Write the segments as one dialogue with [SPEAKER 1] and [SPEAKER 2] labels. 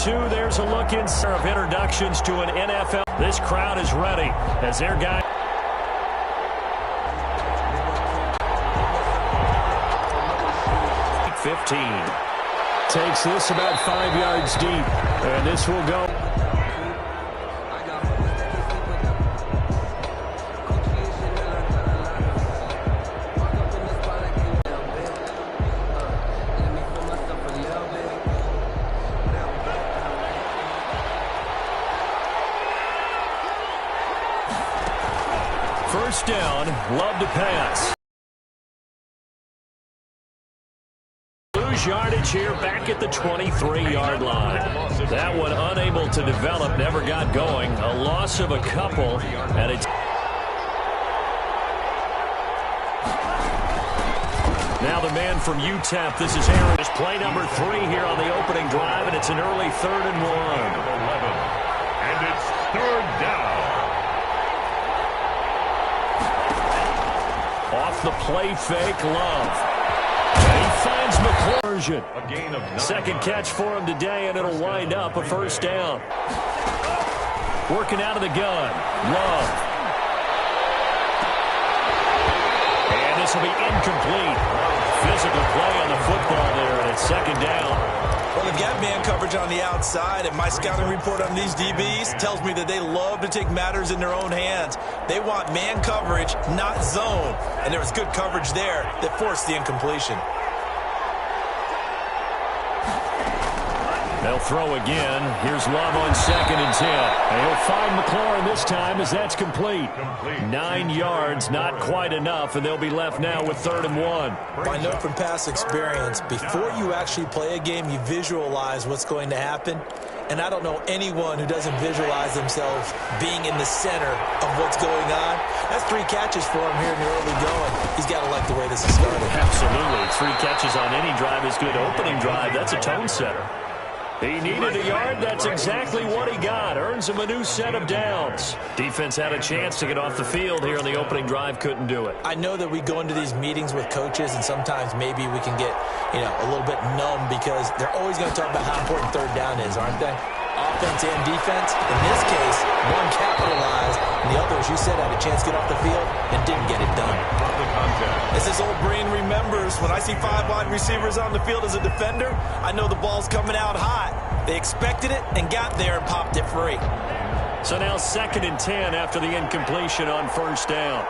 [SPEAKER 1] 2. There's a look in of introductions to an NFL. This crowd is ready as their guy. Takes this about 5 yards deep, and this will go. First down, Love to pass. Yardage here back at the 23-yard line. That one unable to develop, never got going. A loss of a couple, and it's now the man from UTEP. This is Aaron. It's play number 3 here on the opening drive, and it's an early 3rd and 1.
[SPEAKER 2] And it's 3rd down.
[SPEAKER 1] Off the play fake, Love. And he finds McClure.
[SPEAKER 2] A gain of 9.
[SPEAKER 1] Second catch for him today, and it'll wind up a first down. Working out of the gun. Love. And this will be incomplete. Physical play on the football there, and it's second down.
[SPEAKER 3] Well, they've got man coverage on the outside, and my scouting report on these DBs tells me that they love to take matters in their own hands. They want man coverage, not zone. And there was good coverage there that forced the incompletion.
[SPEAKER 1] They'll throw again. Here's Love on 2nd and 10. And he'll find McLaurin this time as that's complete. 9 yards, not quite enough, and they'll be left now with 3rd and 1.
[SPEAKER 3] I know from past experience, before you actually play a game, you visualize what's going to happen. And I don't know anyone who doesn't visualize themselves being in the center of what's going on. That's 3 catches for him here in the early going. He's got to like the way this is started.
[SPEAKER 1] Absolutely. 3 catches on any drive is good. Opening drive, that's a tone setter. He needed a yard. That's exactly what he got. Earns him a new set of downs. Defense had a chance to get off the field here on the opening drive. Couldn't do it.
[SPEAKER 3] I know that we go into these meetings with coaches, and sometimes maybe we can get, a little bit numb because they're always going to talk about how important 3rd down is, aren't they? Offense and defense. In this case, one capitalized, and the other, as you said, had a chance to get off the field and didn't get it done. As this old brain remembers, when I see 5 wide receivers on the field as a defender, I know the ball's coming out hot. They expected it and got there and popped it free.
[SPEAKER 1] So now 2nd and 10 after the incompletion on 1st down.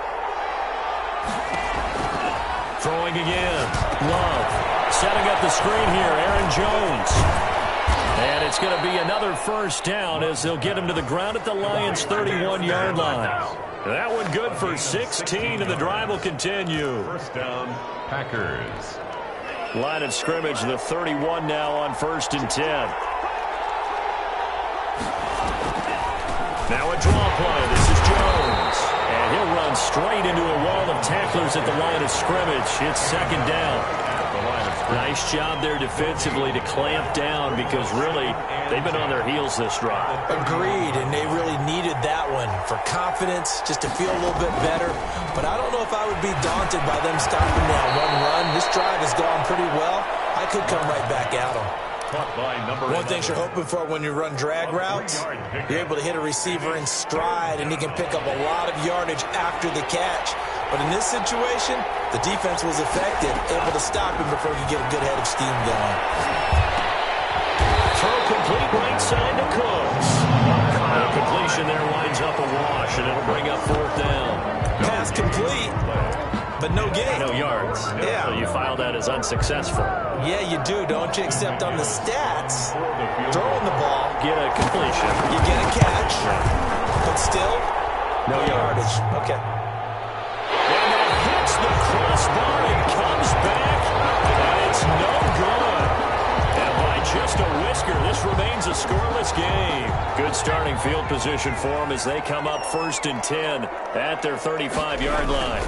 [SPEAKER 1] Throwing again. Love. Setting up the screen here. Aaron Jones. And it's going to be another 1st down as they'll get him to the ground at the Lions' 31-yard line. That one good for 16, and the drive will continue.
[SPEAKER 2] 1st down, Packers.
[SPEAKER 1] Line of scrimmage, the 31 now on 1st and 10. Now a draw play. This is Jones. And he'll run straight into a wall of tacklers at the line of scrimmage. It's 2nd down. Nice job there defensively to clamp down because really they've been on their heels this drive.
[SPEAKER 3] Agreed, and they really needed that one for confidence, just to feel a little bit better. But I don't know if I would be daunted by them stopping that one run. This drive has gone pretty well. I could come right back at them. One thing you're hoping for when you run drag routes, you're able to hit a receiver in stride, and he can pick up a lot of yardage after the catch. But in this situation, the defense was effective, able to stop him before he could get a good head of steam going.
[SPEAKER 1] Throw complete right side to Cooks. The completion there winds up a wash, and it'll bring up 4th down.
[SPEAKER 3] Pass complete, but no gain.
[SPEAKER 1] No yards.
[SPEAKER 3] Yeah.
[SPEAKER 1] So you file that as unsuccessful.
[SPEAKER 3] Yeah, you do, don't you? Except on the stats, throwing the ball,
[SPEAKER 1] Get a completion.
[SPEAKER 3] you get a catch, but still,
[SPEAKER 1] No yardage.
[SPEAKER 3] Okay.
[SPEAKER 1] And it hits the crossbar and comes back, and it's no good. And by just a whisker, this remains a scoreless game. Good starting field position for them as they come up 1st and 10 at their 35-yard line.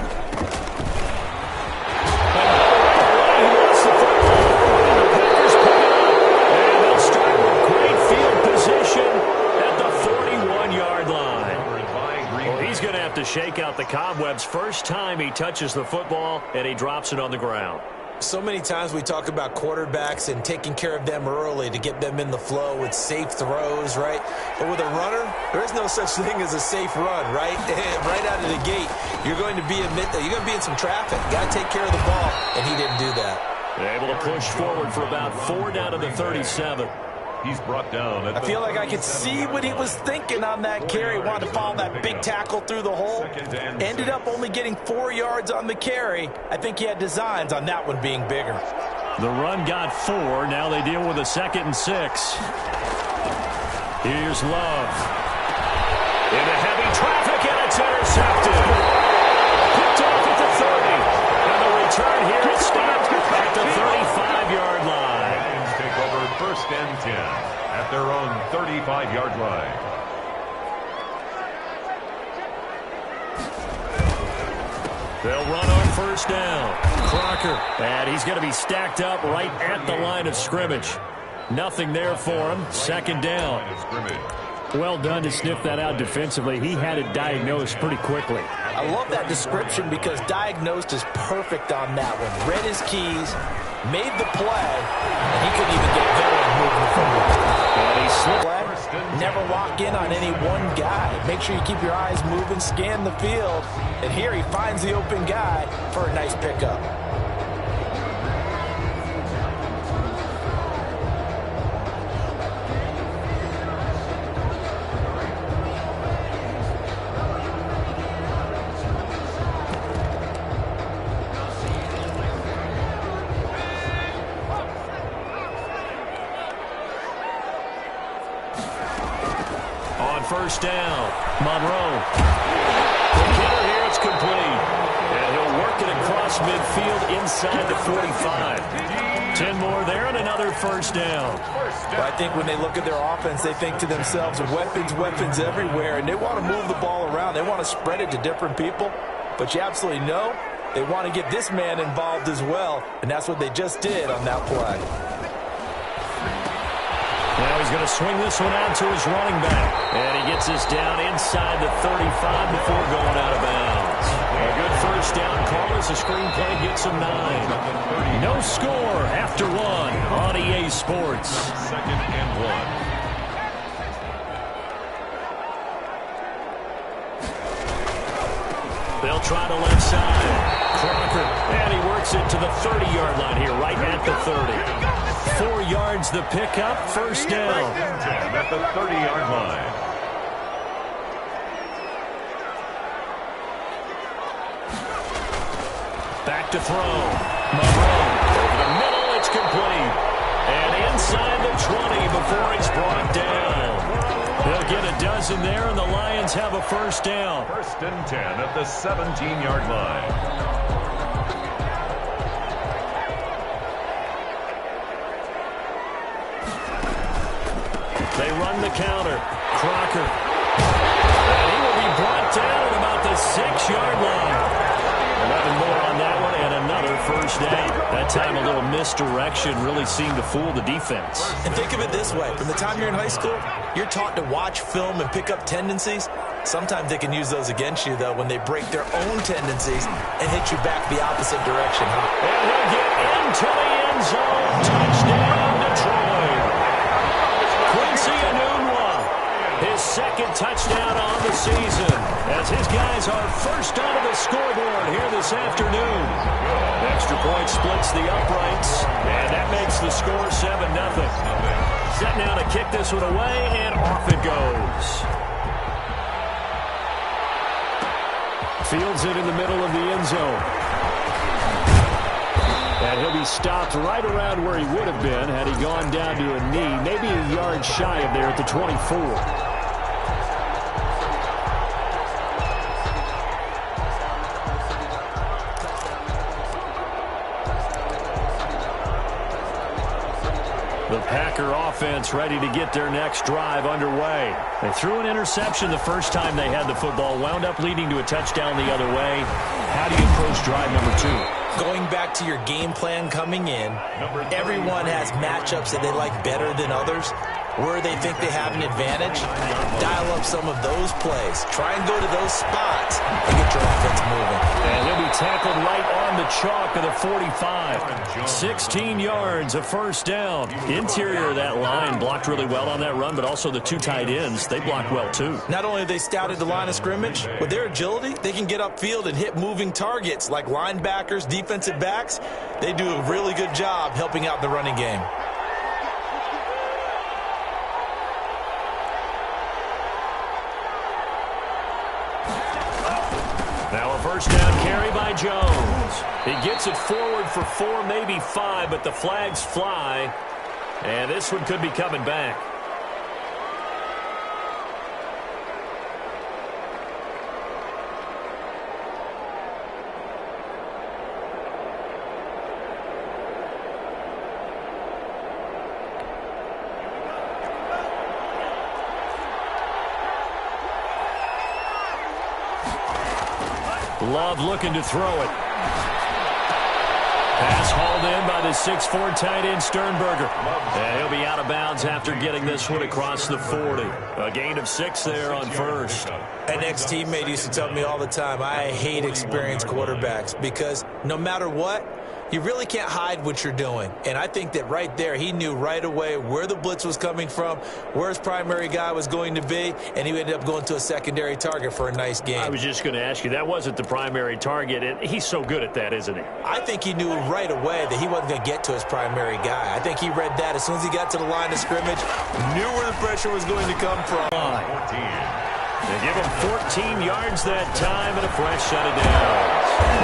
[SPEAKER 1] To shake out the cobwebs. First time he touches the football, and he drops it on the ground.
[SPEAKER 3] So many times we talk about quarterbacks and taking care of them early to get them in the flow with safe throws, right? But with a runner, there is no such thing as a safe run, right? Right out of the gate, you're going to be in some traffic. You got to take care of the ball, and he didn't do that.
[SPEAKER 1] They're able to push forward for about 4 down to the 37.
[SPEAKER 2] He's brought down.
[SPEAKER 4] I feel like I could see what he was thinking on that carry. Wanted to follow that big tackle through the hole. Ended up only getting 4 yards on the carry. I think he had designs on that one being bigger.
[SPEAKER 1] The run got 4. Now they deal with a 2nd and 6. Here's Love. Into heavy traffic, and it's intercepted. Picked off at the 30. And the return here is stopped at the 35-yard line.
[SPEAKER 2] Take over 1st and 10 at their own 35-yard line.
[SPEAKER 1] They'll run on 1st down. Crocker, and he's going to be stacked up right at the line of scrimmage. Nothing there for him. 2nd down.
[SPEAKER 5] Well done to sniff that out defensively. He had it diagnosed pretty quickly.
[SPEAKER 4] I love that description because diagnosed is perfect on that one. Read his keys, made the play, and he couldn't even get going moving forward.
[SPEAKER 1] And he slipped.
[SPEAKER 4] Never lock in on any one guy. Make sure you keep your eyes moving, scan the field, and here he finds the open guy for a nice pickup.
[SPEAKER 1] On 1st down, Monroe. The kicker here, it's complete. And he'll work it across midfield inside the 45. 10 more there and another 1st down.
[SPEAKER 4] Well, I think when they look at their offense, they think to themselves, weapons, weapons everywhere, and they want to move the ball around. They want to spread it to different people, but you absolutely know they want to get this man involved as well, and that's what they just did on that play.
[SPEAKER 1] Now he's going to swing this one out to his running back. And he gets this down inside the 35 before going out of bounds. A good 1st down call as the screenplay gets him 9. No score after 1 on EA Sports.
[SPEAKER 2] 2nd and 1.
[SPEAKER 1] They'll try the left side. Crocker, and he works it to the 30-yard line here, right at the 30. 4 yards the pickup, 1st down.
[SPEAKER 2] 10 at the 30-yard line.
[SPEAKER 1] Back to throw. Monroe over the middle, it's complete. And inside the 20 before he's brought down. They'll get a dozen there, and the Lions have a 1st down.
[SPEAKER 2] 1st and 10 at the 17-yard line.
[SPEAKER 1] They run the counter. Crocker. And he will be brought down at about the 6-yard line. 11 more on that one, and another 1st down. That time a little misdirection really seemed to fool the defense.
[SPEAKER 3] And think of it this way. From the time you're in high school, you're taught to watch film and pick up tendencies. Sometimes they can use those against you, though, when they break their own tendencies and hit you back the opposite direction.
[SPEAKER 1] And he'll get into the end zone. Touchdown, Detroit. Quincy Enunwa, his 2nd touchdown on the season, as his guys are first onto the scoreboard here this afternoon. Extra point splits the uprights, and that makes the score 7-0. Set now to kick this one away, and off it goes. Fields it in the middle of the end zone. And he'll be stopped right around where he would have been had he gone down to a knee, maybe a yard shy of there at the 24. The Packer offense ready to get their next drive underway. They threw an interception the first time they had the football, wound up leading to a touchdown the other way. How do you approach drive number 2?
[SPEAKER 3] Going back to your game plan coming in, everyone has matchups that they like better than others. where they think they have an advantage, dial up some of those plays. Try and go to those spots and get your offense moving.
[SPEAKER 1] And he'll be tackled right on the chalk of the 45. 16 yards, a first down. Interior of that line blocked really well on that run, but also the two tight ends, they blocked well too.
[SPEAKER 3] Not only have they scouted the line of scrimmage, with their agility, they can get upfield and hit moving targets like linebackers, defensive backs. They do a really good job helping out the running game.
[SPEAKER 1] Now a first down carry by Jones. He gets it forward for 4, maybe 5, but the flags fly. And this one could be coming back. Love looking to throw it. Pass hauled in by the 6'4" tight end Sternberger. And he'll be out of bounds after getting this one across the 40. A gain of 6 there on first.
[SPEAKER 3] An ex-teammate used to tell me all the time, I hate experienced quarterbacks because no matter what, you really can't hide what you're doing. And I think that right there, he knew right away where the blitz was coming from, where his primary guy was going to be, and he ended up going to a secondary target for a nice game.
[SPEAKER 1] I was just going to ask you, that wasn't the primary target, and he's so good at that, isn't he?
[SPEAKER 3] I think he knew right away that he wasn't going to get to his primary guy. I think he read that as soon as he got to the line of scrimmage, knew where the pressure was going to come from.
[SPEAKER 2] 14.
[SPEAKER 1] They give him 14 yards that time and a fresh set of downs.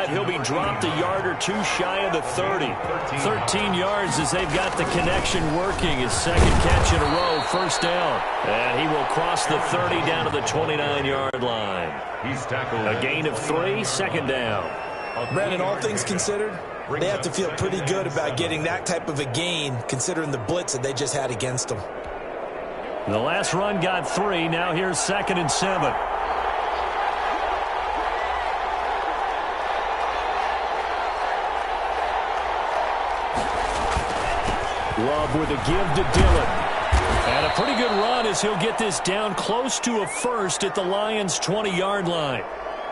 [SPEAKER 1] He'll be dropped a yard or 2 shy of the 30. 13 yards as they've got the connection working. His second catch in a row, first down. And he will cross the 30 down to the 29-yard line.
[SPEAKER 2] He's tackled.
[SPEAKER 1] A gain of 3, second down.
[SPEAKER 3] Brandon, all things considered, they have to feel pretty good about getting that type of a gain considering the blitz that they just had against them.
[SPEAKER 1] The last run got 3. Now here's 2nd and 7. Love with a give to Dillon. And a pretty good run as he'll get this down close to a first at the Lions' 20-yard line.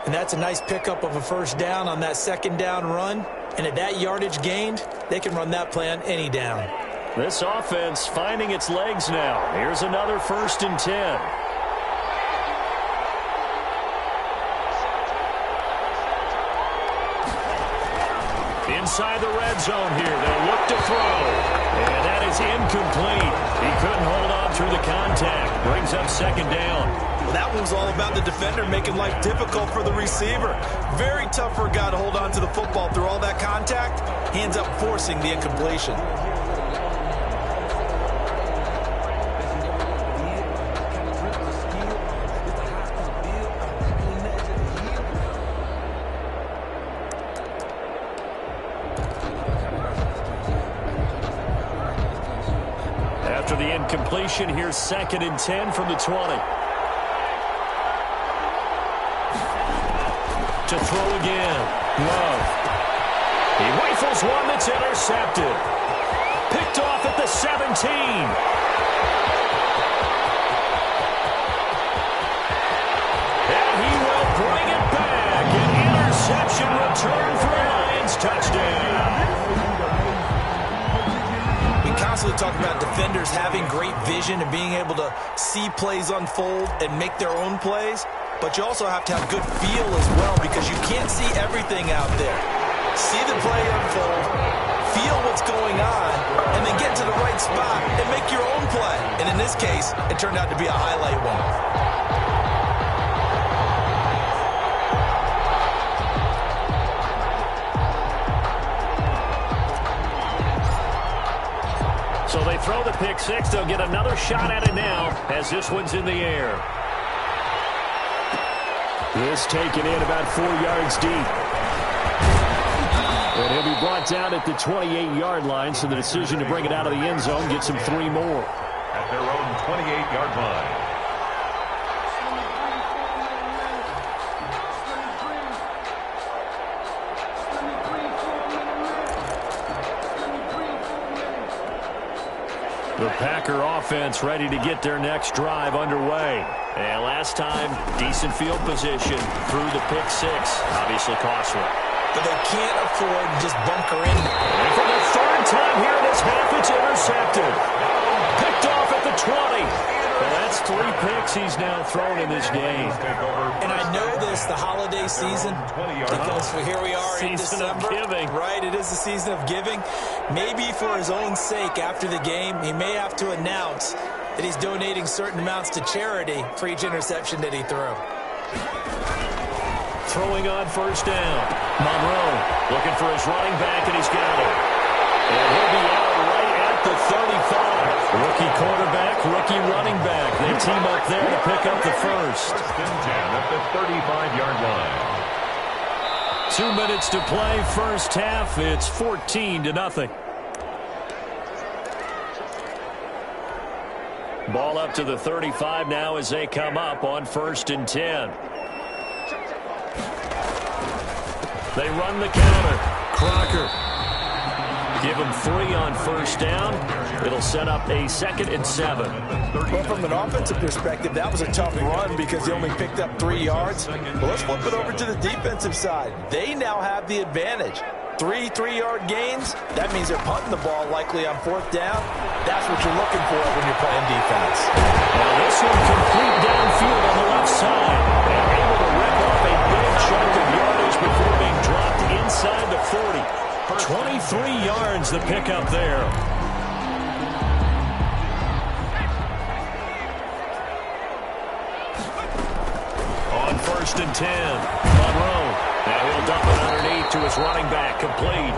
[SPEAKER 3] And that's a nice pickup of a first down on that second down run. And at that yardage gained, they can run that play on any down.
[SPEAKER 1] This offense finding its legs now. Here's another 1st and 10. Inside the red zone here. They'll look to throw. And that is incomplete. He couldn't hold on through the contact. Brings up 2nd down.
[SPEAKER 3] Well, that one was all about the defender making life difficult for the receiver. Very tough for a guy to hold on to the football through all that contact. He ends up forcing the incompletion.
[SPEAKER 1] After the incompletion, here's 2nd and 10 from the 20. To throw again. Love. He rifles one that's intercepted. Picked off at the 17. And he will bring it back. An interception return for a Lions touchdown.
[SPEAKER 3] Constantly talk about defenders having great vision and being able to see plays unfold and make their own plays, but you also have to have good feel as well because you can't see everything out there. See the play unfold, feel what's going on, and then get to the right spot and make your own play. And in this case, it turned out to be a highlight one.
[SPEAKER 1] So they throw the pick 6. They'll get another shot at it now as this one's in the air. This taken in about 4 yards deep. And he'll be brought down at the 28-yard line, so the decision to bring it out of the end zone gets him 3 more.
[SPEAKER 2] At their own 28-yard line.
[SPEAKER 1] The Packer offense ready to get their next drive underway. And last time, decent field position through the pick six. Obviously costly.
[SPEAKER 3] But they can't afford to just bunker in.
[SPEAKER 1] And for the third time here in this half, it's intercepted. Picked off at the 20. Well, that's 3 picks he's now thrown in this game.
[SPEAKER 3] And I know this, the holiday season, because here we are in December.
[SPEAKER 1] Season of giving.
[SPEAKER 3] Right, it is the season of giving. Maybe for his own sake after the game, he may have to announce that he's donating certain amounts to charity for each interception that he threw.
[SPEAKER 1] Throwing on first down. Monroe looking for his running back, and he's got it. And he'll be out right at the 35. Rookie quarterback, rookie running back. They team up there to pick up the first.
[SPEAKER 2] First and 10 at the 35-yard line.
[SPEAKER 1] 2 minutes to play, first half. It's 14-0. Ball up to the 35 now as they come up on first and 10. They run the counter. Crocker. Give him 3 on first down. It'll set up a 2nd and 7.
[SPEAKER 4] Well, from an offensive perspective, that was a tough run because they only picked up 3 yards. Well, let's flip it over to the defensive side. They now have the advantage. 3 3-yard gains. That means they're punting the ball likely on 4th down. That's what you're looking for when you're playing defense.
[SPEAKER 1] Now this one complete downfield on the left side. And able to rip off a big chunk of yardage before being dropped inside the 40. 23 yards the pickup there. On first and 10, Monroe. Now he'll dump it underneath to his running back, complete.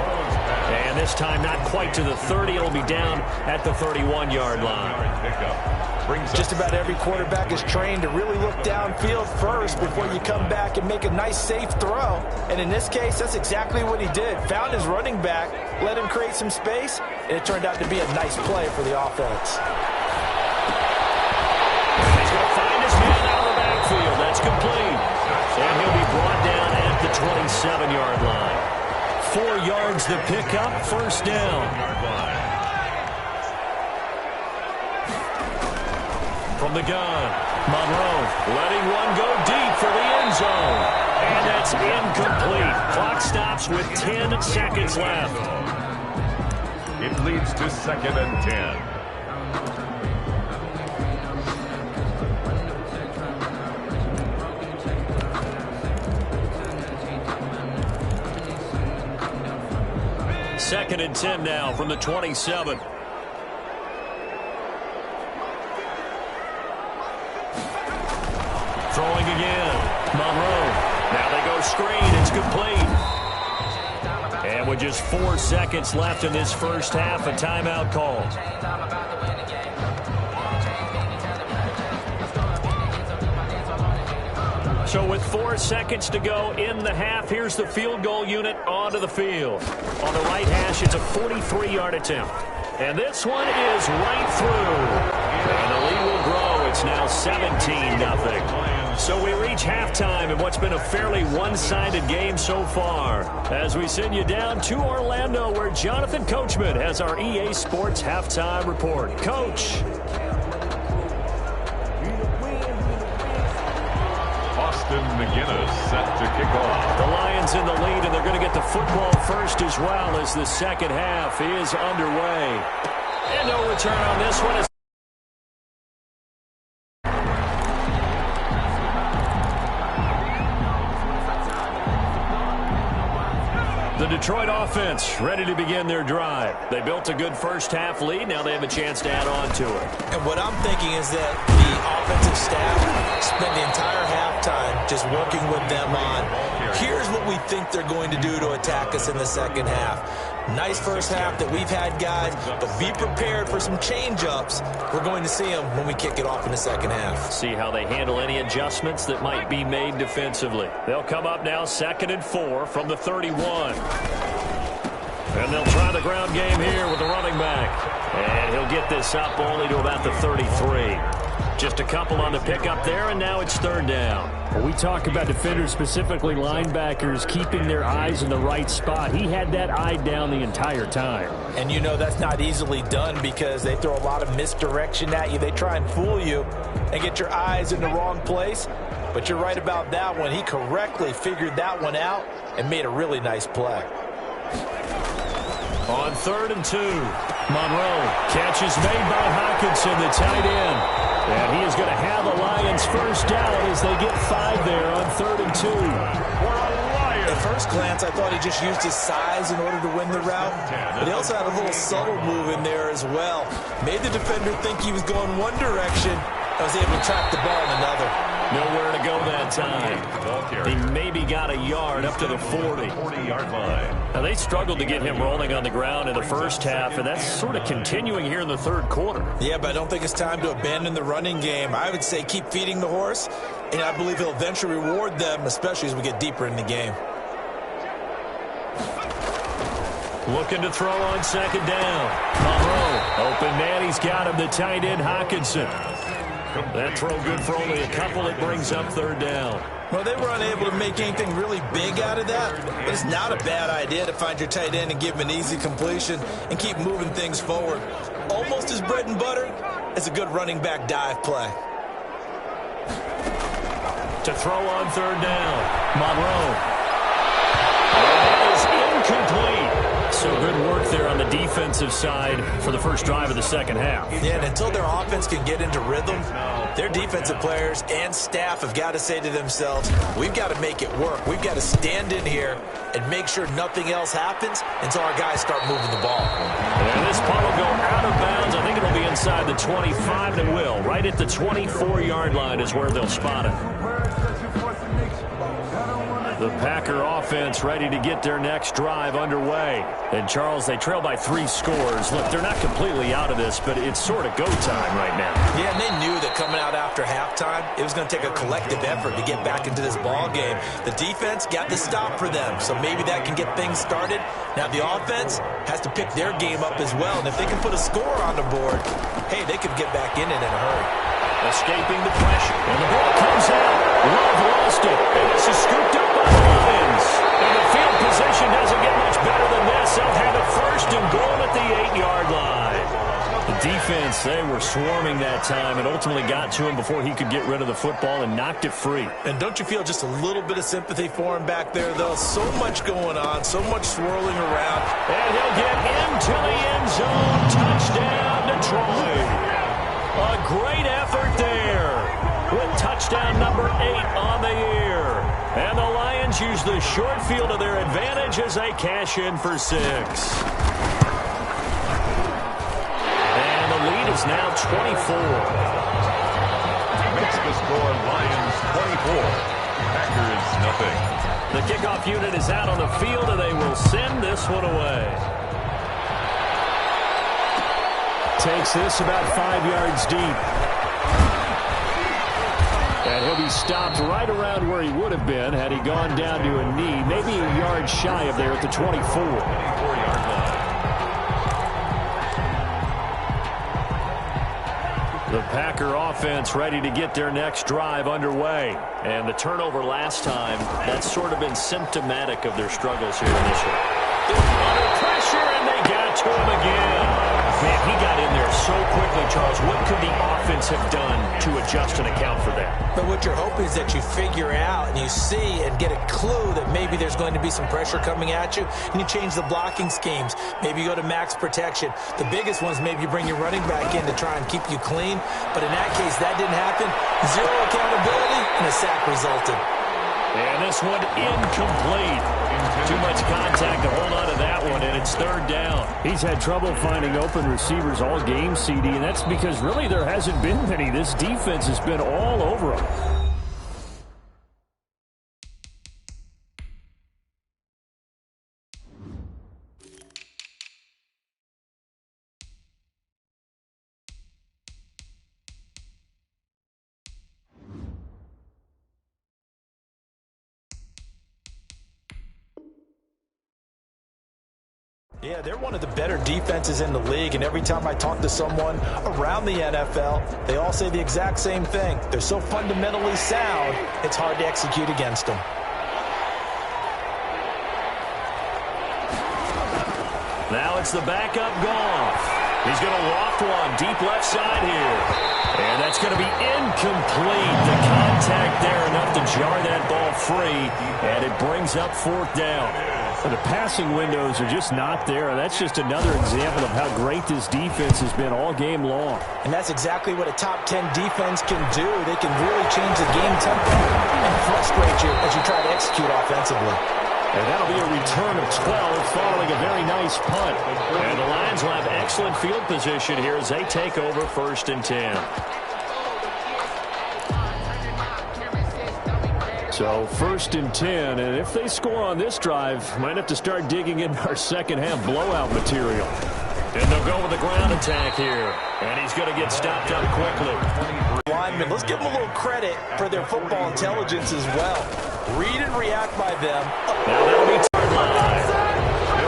[SPEAKER 1] And this time not quite to the 30. It'll be down at the 31-yard line.
[SPEAKER 4] Just about every quarterback is trained to really look downfield first before you come back and make a nice, safe throw. And in this case, that's exactly what he did. Found his running back, let him create some space, and it turned out to be a nice play for the offense.
[SPEAKER 1] He's going to find his man out of the backfield. That's complete. And he'll be brought down at the 27-yard line. 4 yards the pickup, first down. From the gun, Monroe letting one go deep for the end zone. And that's incomplete. Clock stops with 10 seconds left.
[SPEAKER 2] It leads to 2nd and 10.
[SPEAKER 1] Second and 10 now from the 27. Throwing again. Monroe. Now they go screen. It's complete. And with just 4 seconds left in this first half, a timeout called. So with 4 seconds to go in the half, here's the field goal unit onto the field. On the right hash, it's a 43-yard attempt. And this one is right through. And the lead will grow. It's now 17-0. So we reach halftime in what's been a fairly one-sided game so far. As we send you down to Orlando, where Jonathan Coachman has our EA Sports halftime report. Coach.
[SPEAKER 2] Austin McGinnis set to kick off.
[SPEAKER 1] The Lions in the lead, and they're going to get the football first as well as the second half is underway. And no return on this one. The Detroit offense ready to begin their drive. They built a good first half lead. Now they have a chance to add on to it.
[SPEAKER 3] And what I'm thinking is that the offensive staff spent the entire halftime just working with them on, here's what we think they're going to do to attack us in the second half. Nice first half that we've had, guys, but be prepared for some change-ups. We're going to see them when we kick it off in the second half.
[SPEAKER 1] See how they handle any adjustments that might be made defensively. They'll come up now 2nd and 4 from the 31. And they'll try the ground game here with the running back. And he'll get this up only to about the 33. Just a couple on the pickup there, and now it's third down.
[SPEAKER 5] Well, we talk about defenders, specifically linebackers, keeping their eyes in the right spot. He had that eye down the entire time.
[SPEAKER 4] And you know that's not easily done because they throw a lot of misdirection at you. They try and fool you and get your eyes in the wrong place. But you're right about that one. He correctly figured that one out and made a really nice play.
[SPEAKER 1] On 3rd and 2, Monroe. Catch is made by Hockenson, the tight end. And he is going to have the Lions first down as they get 5 there on 3rd and 2.
[SPEAKER 4] At first glance, I thought he just used his size in order to win the route. But he also had a little subtle move in there as well. Made the defender think he was going one direction. I was able to track the ball in another.
[SPEAKER 1] Nowhere to go that time. He maybe got a yard up to the 40-yard line. Now, they struggled to get him rolling on the ground in the first half, and that's sort of continuing here in the third quarter.
[SPEAKER 4] Yeah, but I don't think it's time to abandon the running game. I would say keep feeding the horse, and I believe he'll eventually reward them, especially as we get deeper in the game.
[SPEAKER 1] Looking to throw on 2nd down. Monroe, open man, he's got him, the tight end Hockenson. That throw good for only a couple. It brings up 3rd down.
[SPEAKER 4] Well, they were unable to make anything really big out of that, but it's not a bad idea to find your tight end and give him an easy completion and keep moving things forward. Almost as bread and butter as a good running back dive play.
[SPEAKER 1] To throw on 3rd down, Monroe. That is incomplete. So good work there on the defensive side for the first drive of the second half.
[SPEAKER 4] Yeah, and until their offense can get into rhythm, their defensive players and staff have got to say to themselves, we've got to make it work. We've got to stand in here and make sure nothing else happens until our guys start moving the ball.
[SPEAKER 1] And this punt will go out of bounds. I think it'll be inside the 25, and it will. Right at the 24-yard line is where they'll spot it. The Packer offense ready to get their next drive underway. And, Charles, they trail by 3 scores. Look, they're not completely out of this, but it's sort of go time right now.
[SPEAKER 4] Yeah, and they knew that coming out after halftime, it was going to take a collective effort to get back into this ball game. The defense got the stop for them, so maybe that can get things started. Now, the offense has to pick their game up as well, and if they can put a score on the board, hey, they could get back in it in a hurry.
[SPEAKER 1] Escaping the pressure, and the ball comes out. Love lost it, and this is scooped up by the Lions. And the field position doesn't get much better than this. They'll have it 1st and goal at the 8-yard line. The defense, they were swarming that time and ultimately got to him before he could get rid of the football and knocked it free.
[SPEAKER 4] And don't you feel just a little bit of sympathy for him back there, though? So much going on, so much swirling around.
[SPEAKER 1] And he'll get into the end zone. Touchdown, Detroit. A great effort there with touchdown number 8 on the year. And the Lions use the short field to their advantage as they cash in for 6. And the lead is now 24.
[SPEAKER 2] Makes the score Lions 24. Packers nothing.
[SPEAKER 1] The kickoff unit is out on the field, and they will send this one away.
[SPEAKER 5] Takes this about 5 yards deep. And he'll be stopped right around where he would have been had he gone down to a knee, maybe a yard shy of there at the 24.
[SPEAKER 2] 24-yard line.
[SPEAKER 1] The Packer offense ready to get their next drive underway. And the turnover last time, that's sort of been symptomatic of their struggles here initially. Under pressure, and they got to him again. Man, he got in there so quickly, Charles. What could the offense have done to adjust and account for that?
[SPEAKER 4] But what you're hoping is that you figure out and you see and get a clue that maybe there's going to be some pressure coming at you, and you change the blocking schemes. Maybe you go to max protection. The biggest one is maybe you bring your running back in to try and keep you clean. But in that case, that didn't happen. 0 accountability, and a sack resulted.
[SPEAKER 1] And this one incomplete. Too much contact to hold on to that one, and it's 3rd down.
[SPEAKER 5] He's had trouble finding open receivers all game, CD, and that's because really there hasn't been many. This defense has been all over him.
[SPEAKER 4] Yeah, they're one of the better defenses in the league, and every time I talk to someone around the NFL, they all say the exact same thing. They're so fundamentally sound, it's hard to execute against them.
[SPEAKER 1] Now it's the backup Goff. He's going to loft one deep left side here. And that's going to be incomplete. The contact there enough to jar that ball free, and it brings up 4th down.
[SPEAKER 5] The passing windows are just not there. That's just another example of how great this defense has been all game long.
[SPEAKER 4] And that's exactly what a top 10 defense can do. They can really change the game tempo and frustrate you as you try to execute offensively.
[SPEAKER 5] And that'll be a return of 12 following a very nice punt.
[SPEAKER 1] And the Lions will have excellent field position here as they take over 1st and 10.
[SPEAKER 5] So 1st and 10, and if they score on this drive, might have to start digging in our second half blowout material.
[SPEAKER 1] And they'll go with the ground attack here. And he's going to get stopped up quickly.
[SPEAKER 4] Linemen, let's give them a little credit for their football intelligence as well. Read and react by them.
[SPEAKER 1] Now that'll be live.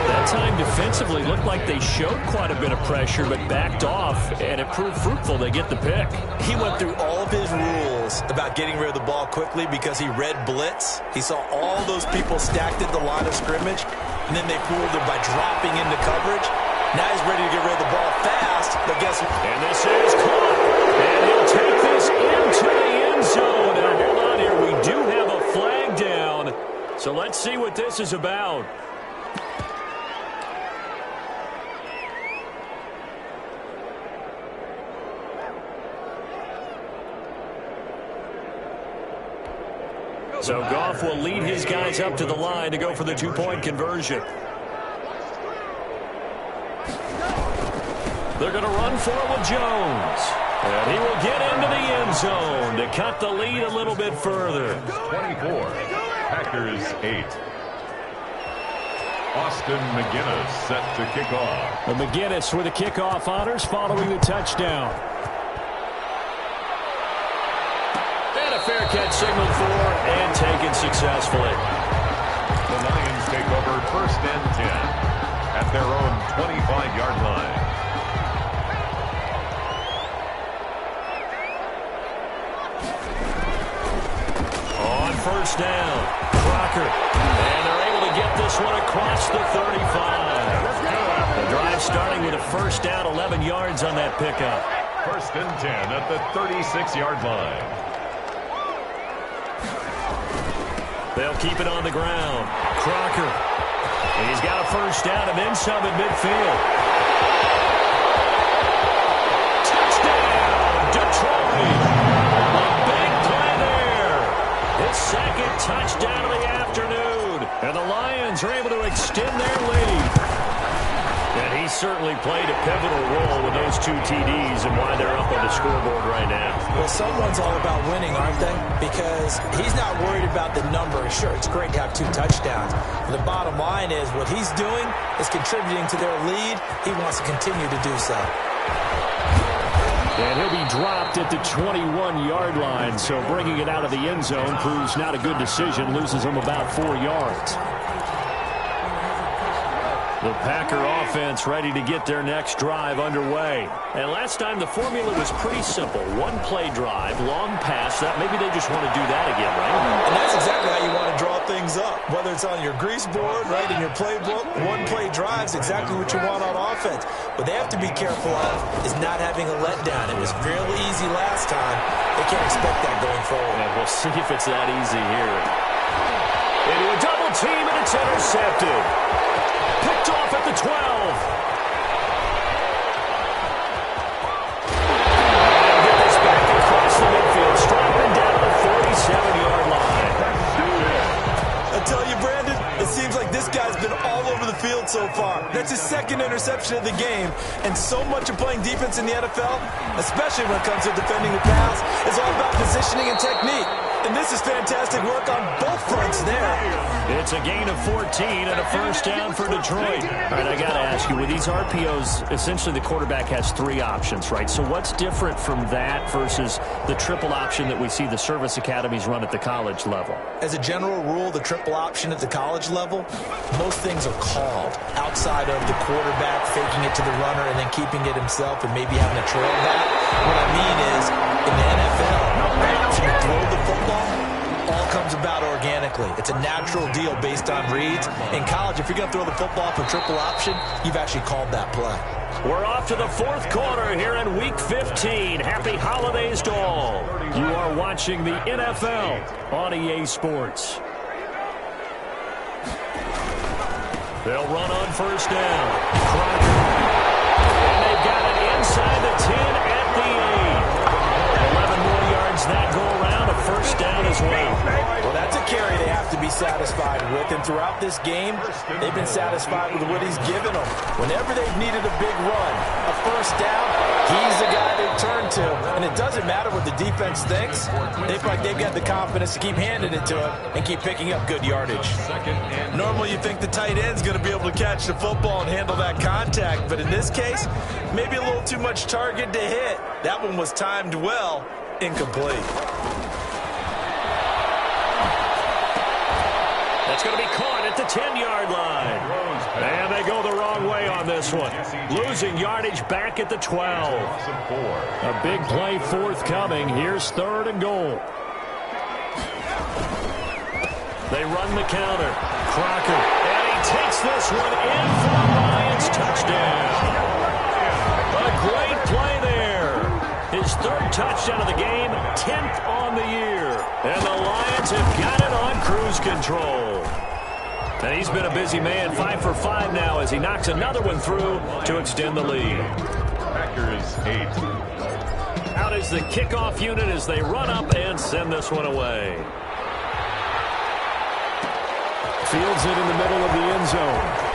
[SPEAKER 1] That time defensively looked like they showed quite a bit of pressure, but backed off, and it proved fruitful. They get the pick.
[SPEAKER 4] He went through all of his rules about getting rid of the ball quickly because he read blitz. He saw all those people stacked at the line of scrimmage, and then they fooled him by dropping into coverage. Now he's ready to get rid of the ball fast, but guess what?
[SPEAKER 1] And this is caught. And he'll take this into the end zone. Now, hold on here. We do have a flag down. So let's see what this is about. So Goff will lead his guys up to the line to go for the 2-point conversion. They're going to run for it with Jones. And he will get into the end zone to cut the lead a little bit further.
[SPEAKER 2] 24, Packers 8. Austin McGinnis set to kick off.
[SPEAKER 5] And McGinnis with the kickoff honors following the touchdown.
[SPEAKER 1] And a fair catch signaled for and taken successfully.
[SPEAKER 2] The Lions take over 1st and 10 at their own 25-yard line.
[SPEAKER 1] On 1st down, Crocker. And they're able to get this one across the 35. The drive starting with a 1st down, 11 yards on that pickup.
[SPEAKER 2] 1st and 10 at the 36-yard line.
[SPEAKER 1] They'll keep it on the ground. Crocker. And he's got a 1st down and then some at midfield. Touchdown, Detroit. A big play there. His 2nd touchdown of the afternoon. And the Lions are able to extend their lead. And he certainly played a pivotal role with those 2 TDs and why they're up on the scoreboard right now.
[SPEAKER 4] Well, someone's all about winning, aren't they? Because he's not worried about the number. Sure, it's great to have 2 touchdowns. But the bottom line is what he's doing is contributing to their lead. He wants to continue to do so.
[SPEAKER 5] And he'll be dropped at the 21-yard line. So bringing it out of the end zone proves not a good decision. Loses him about 4 yards. The Packer offense ready to get their next drive underway. And last time the formula was pretty simple. 1-play drive, long pass. That maybe they just want to do that again, right?
[SPEAKER 4] And that's exactly how you want to draw things up. Whether it's on your grease board, right, in your playbook, 1-play drive is exactly what you want on offense. What they have to be careful of is not having a letdown. It was fairly easy last time. They can't expect that going forward.
[SPEAKER 1] And we'll see if it's that easy here. Into a double team, and it's intercepted. Picked off at the 12. And get this back across the midfield, strapping down the 47-yard line.
[SPEAKER 4] I tell you, Brandon, it seems like this guy's been all over the field so far. That's his 2nd interception of the game. And so much of playing defense in the NFL, especially when it comes to defending the pass, is all about positioning and technique. And this is fantastic work on both fronts there.
[SPEAKER 5] It's a gain of 14 and a first down for Detroit. All right, I got to ask you, with these RPOs, essentially the quarterback has 3 options, right? So what's different from that versus the triple option that we see the service academies run at the college level?
[SPEAKER 4] As a general rule, the triple option at the college level, most things are called outside of the quarterback faking it to the runner and then keeping it himself and maybe having a trail back. What I mean is, in the NFL, the option to throw the football all comes about organically. It's a natural deal based on reads. In college, if you're going to throw the football for triple option, you've actually called that play.
[SPEAKER 5] We're off to the 4th quarter here in Week 15. Happy holidays to all. You are watching the NFL on EA Sports. They'll run on first down. And they've got it inside the 10 at the 8. 11 more yards that go around. A first down as well.
[SPEAKER 4] Well, that's a carry they have to be satisfied with. And throughout this game, they've been satisfied with what he's given them. Whenever they've needed a big run, a first down, he's the guy they turn to. And it doesn't matter what the defense thinks. They feel like they've got the confidence to keep handing it to him and keep picking up good yardage. Normally, you think the tight end's going to be able to catch the football and handle that contact. But in this case, maybe a little too much target to hit. That one was timed well. Incomplete.
[SPEAKER 5] That's going to be caught at the 10-yard line. And they go the wrong way on this one. Losing yardage back at the 12. A big play forthcoming. Here's 3rd and goal. They run the counter. Crocker. And he takes this one in for the Lions. Touchdown. A great play there. His 3rd touchdown of the game, 10th on the year. And the Lions have got it on cruise control. And he's been a busy man, 5 for 5 now as he knocks another one through to extend the lead.
[SPEAKER 2] Packers 8.
[SPEAKER 5] Out is the kickoff unit as they run up and send this one away. Fields it in the middle of the end zone.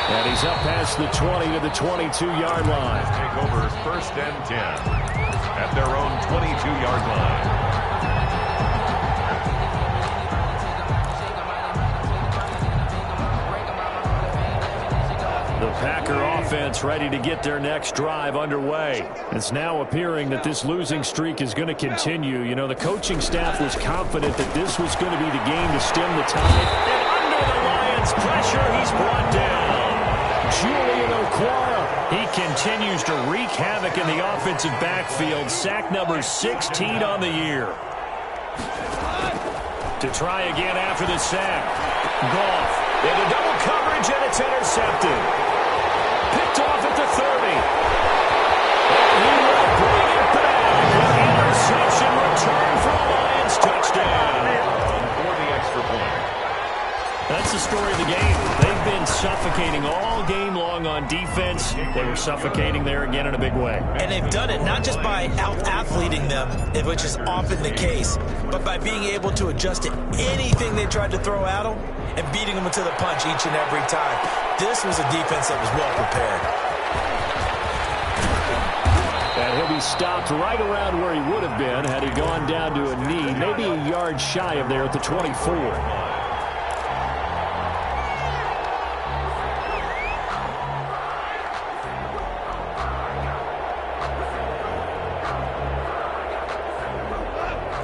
[SPEAKER 5] And he's up past the 20 to the 22-yard line.
[SPEAKER 2] Take over 1st and 10 at their own 22-yard line.
[SPEAKER 5] The Packer offense ready to get their next drive underway. It's now appearing that this losing streak is going to continue. You know, the coaching staff was confident that this was going to be the game to stem the tide. And under the Lions' pressure, he's brought down. Julian Okwara. He continues to wreak havoc in the offensive backfield. Sack number 16 on the year. To try again after the sack. Goff into double coverage, and it's intercepted. Picked off at the 30. And he will bring it back. Interception return for the Lions. Touchdown.
[SPEAKER 2] For the extra point.
[SPEAKER 5] That's the story of the game. They've been suffocating all game long on defense. They were suffocating there again in a big way.
[SPEAKER 4] And they've done it not just by out-athleting them, which is often the case, but by being able to adjust to anything they tried to throw at them and beating them to the punch each and every time. This was a defense that was well prepared.
[SPEAKER 5] And he'll be stopped right around where he would have been had he gone down to a knee, maybe a yard shy of there at the 24.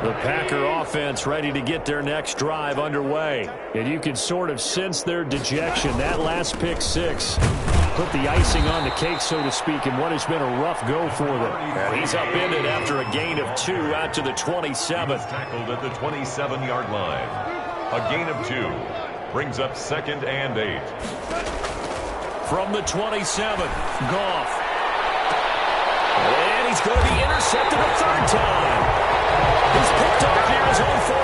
[SPEAKER 5] The Packer offense ready to get their next drive underway. And you can sort of sense their dejection. That last pick 6 put the icing on the cake, so to speak, in what has been a rough go for them. And he's upended after a gain of 2 out to the 27.
[SPEAKER 2] Tackled at the 27-yard line. A gain of 2 brings up 2nd and 8.
[SPEAKER 5] From the 27, Goff. And he's going to be intercepted a 3rd time. He's picked up near his own 48.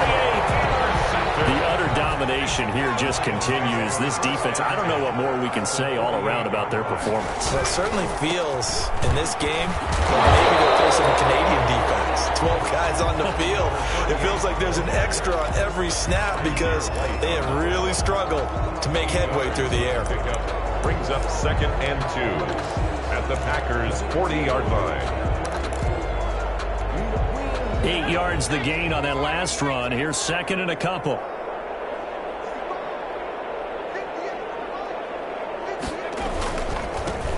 [SPEAKER 5] The utter domination here just continues. This defense, I don't know what more we can say all around about their performance.
[SPEAKER 4] Well, it certainly feels in this game like maybe they're facing a Canadian defense. 12 guys on the field. It feels like there's an extra on every snap because they have really struggled to make headway through the air.
[SPEAKER 2] Brings up 2nd and 2 at the Packers' 40-yard line.
[SPEAKER 5] 8 yards the gain on that last run. Here's second and a couple.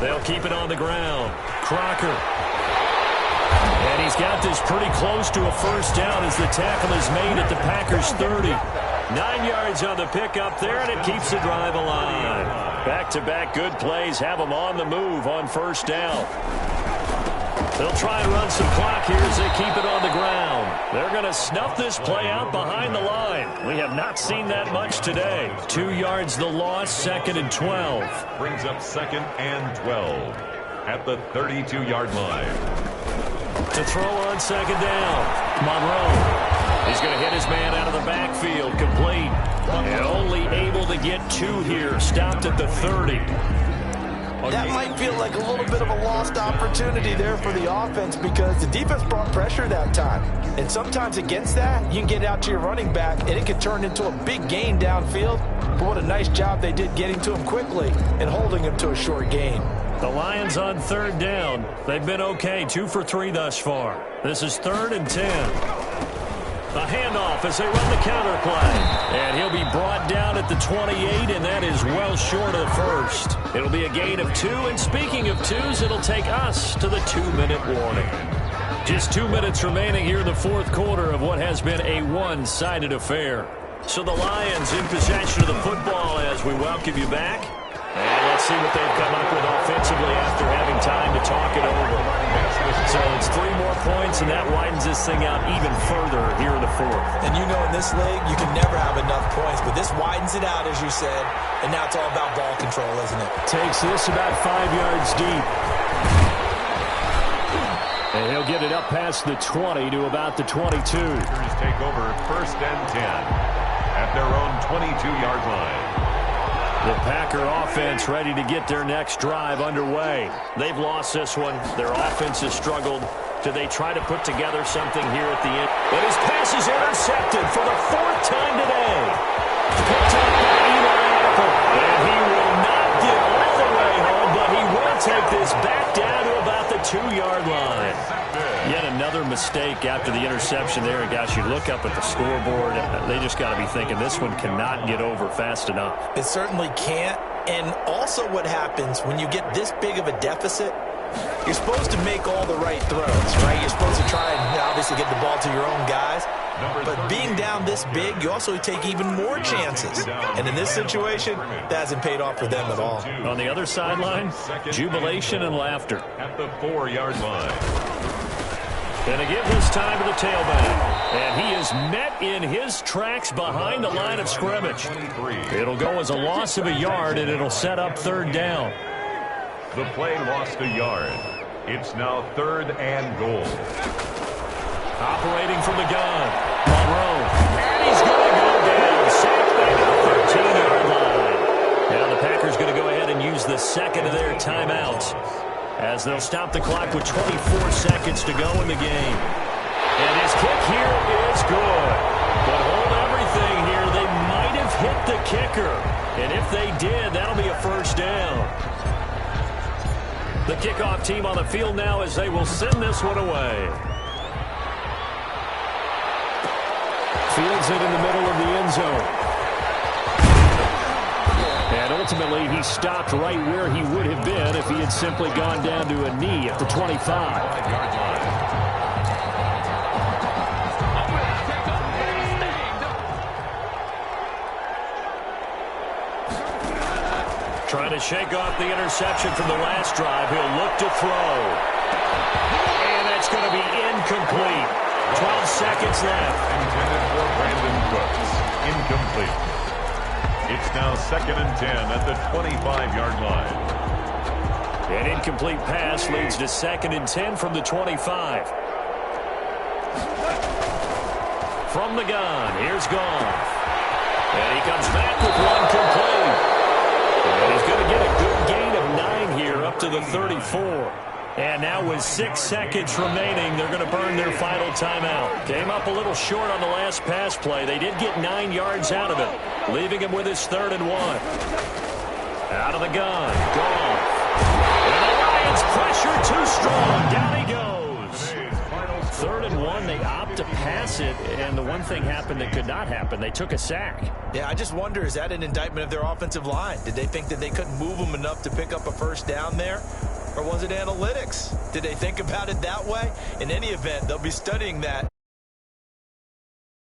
[SPEAKER 5] They'll keep it on the ground. Crocker. And he's got this pretty close to a first down as the tackle is made at the Packers' 30. 9 yards on the pickup there, and it keeps the drive alive. Back-to-back good plays have them on the move on first down. They'll try and run some clock here as they keep it on the ground. They're going to snuff this play out behind the line. We have not seen that much today. 2 yards the loss, second and 12.
[SPEAKER 2] Brings up second and 12 at the 32-yard line.
[SPEAKER 5] To throw on second down. Monroe. He's going to hit his man out of the backfield. Complete. And only able to get 2 here. Stopped at the 30.
[SPEAKER 4] That might feel like a little bit of a lost opportunity there for the offense because the defense brought pressure that time. And sometimes against that, you can get out to your running back, and it can turn into a big gain downfield. But what a nice job they did getting to him quickly and holding him to a short gain.
[SPEAKER 5] The Lions on third down. They've been okay, 2 for 3 thus far. This is 3rd and 10. A handoff as they run the counter play. And he'll be brought down at the 28, and that is well short of the first. It'll be a gain of 2, and speaking of 2s, it'll take us to the 2-minute warning. Just 2 minutes remaining here in the fourth quarter of what has been a one-sided affair. So the Lions in possession of the football as we welcome you back. And let's see what they've come up with offensively after having time to talk it over. So it's 3 more points, and that widens this thing out even further here in the fourth.
[SPEAKER 4] And you know in this league, you can never have enough points, but this widens it out, as you said, and now it's all about ball control, isn't it?
[SPEAKER 5] Takes this about 5 yards deep. And he'll get it up past the 20 to about the 22.
[SPEAKER 2] Packers take over 1st and 10 at their own 22-yard line.
[SPEAKER 5] The Packer offense ready to get their next drive underway. They've lost this one. Their offense has struggled. Do they try to put together something here at the end? But his pass is intercepted for the 4th time today. Picked up by Eli Apple. And he will not get all the way home, but he will take this back down to about the 2-yard line. Yet another mistake after the interception there. And gosh, you look up at the scoreboard, they just got to be thinking this one cannot get over fast enough.
[SPEAKER 4] It certainly can't. And also what happens when you get this big of a deficit, you're supposed to make all the right throws, right? You're supposed to try and obviously get the ball to your own guys. But being down this big, you also take even more chances. And in this situation, that hasn't paid off for them at all.
[SPEAKER 5] On the other sideline, jubilation and laughter.
[SPEAKER 2] At the 4-yard line.
[SPEAKER 5] And to give his time to the tailback. And he is met in his tracks behind the line of scrimmage. It'll go as a loss of a yard, and it'll set up 3rd down.
[SPEAKER 2] The play lost a yard. It's now 3rd and goal.
[SPEAKER 5] Operating from the gun, Monroe. And he's going to go down. Sacked back at the 13-yard line. Now the Packers going to go ahead and use the second of their timeouts, as they'll stop the clock with 24 seconds to go in the game. And his kick here is good. But hold everything here. They might have hit the kicker. And if they did, that'll be a first down. The kickoff team on the field now as they will send this one away. Fields it in the middle of the end zone. And ultimately, he stopped right where he would have been if he had simply gone down to a knee at the 25. Trying to shake off the interception from the last drive. He'll look to throw. And that's going to be incomplete. 12 seconds left.
[SPEAKER 2] Intended for Brandon Cooks. Incomplete. It's now 2nd and 10 at the 25-yard line.
[SPEAKER 5] An incomplete pass leads to 2nd and 10 from the 25. From the gun, here's Goff. And he comes back with one complete. And he's going to get a good gain of 9 here up to the 34. And now with 6 seconds remaining, they're going to burn their final timeout. Came up a little short on the last pass play. They did get 9 yards out of it, leaving him with his 3rd and 1. Out of the gun, Goff. And the Lions pressure too strong. Down he goes. 3rd and 1, they opt and the one thing happened that could not happen. They took a sack.
[SPEAKER 4] Yeah, I just wonder, is that an indictment of their offensive line? Did they think that they couldn't move them enough to pick up a first down there? Or was it analytics? Did they think about it that way? In any event, they'll be studying that